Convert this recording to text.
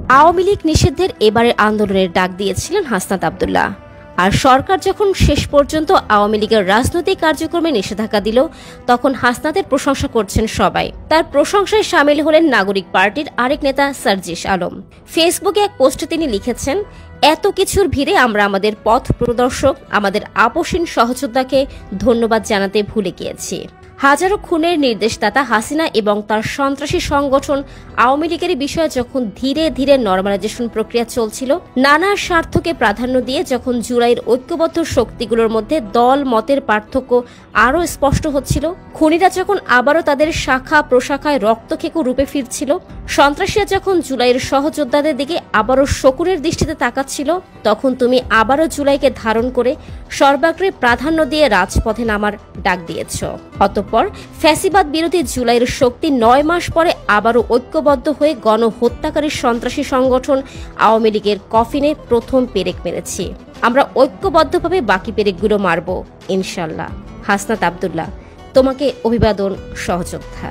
আওয়ামী লীগ নিষিদ্ধের এবারের আন্দোলনের ডাক দিয়েছিলেন হাসনাত আব্দুল্লাহ। আর সরকার যখন শেষ পর্যন্ত আওয়ামী লীগের রাজনৈতিক কার্যক্রমে নিষেধাজ্ঞা দিল, তখন হাসনাতের প্রশংসা করছেন সবাই। তার প্রশংসায় সামিল হলেন নাগরিক পার্টির আরেক নেতা সার্জিস আলম। ফেসবুকে এক পোস্টে তিনি লিখেছেন, এত কিছুর ভিড়ে আমরা আমাদের পথ প্রদর্শক, আমাদের আপসীন সহযোদ্ধাকে ধন্যবাদ জানাতে ভুলে গিয়েছি। হাজারো খুনের নির্দেশদাতা হাসিনা এবং তার সন্ত্রাসী সংগঠন আওয়ামী লীগের বিষয়ে যখন ধীরে ধীরে নরমালাইজেশন প্রক্রিয়া চলছিল, নানা স্বার্থকে প্রাধান্য দিয়ে যখন জুলাইয়ের ঐক্যবদ্ধ শক্তিগুলোর মধ্যে দল মতের পার্থক্য আরও স্পষ্ট হচ্ছিল, খুনিরা যখন আবারও তাদের শাখা প্রশাখায় রক্তক্ষেকো রূপে ফিরছিল, সন্ত্রাসীরা যখন জুলাইয়ের সহযোদ্ধাদের দিকে আবারও শকুনের দৃষ্টিতে তাকাচ্ছিল, তখন তুমি আবারও জুলাইকে ধারণ করে সর্বাগ্রে প্রাধান্য দিয়ে রাজপথে নামার ডাক দিয়েছ। অতঃপর ফ্যাসিবাদ বিরোধী জুলাইয়ের শক্তি ৯ মাস পরে আবারও ঐক্যবদ্ধ হয়ে গণহত্যাকারী সন্ত্রাসী সংগঠন আওয়ামী লীগের কফিনে প্রথম পেরেক মেরেছি। আমরা ঐক্যবদ্ধভাবে বাকি পেরেকগুলো মারব ইনশাল্লাহ। হাসনাত আব্দুল্লাহ, তোমাকে অভিবাদন সহযোদ্ধা।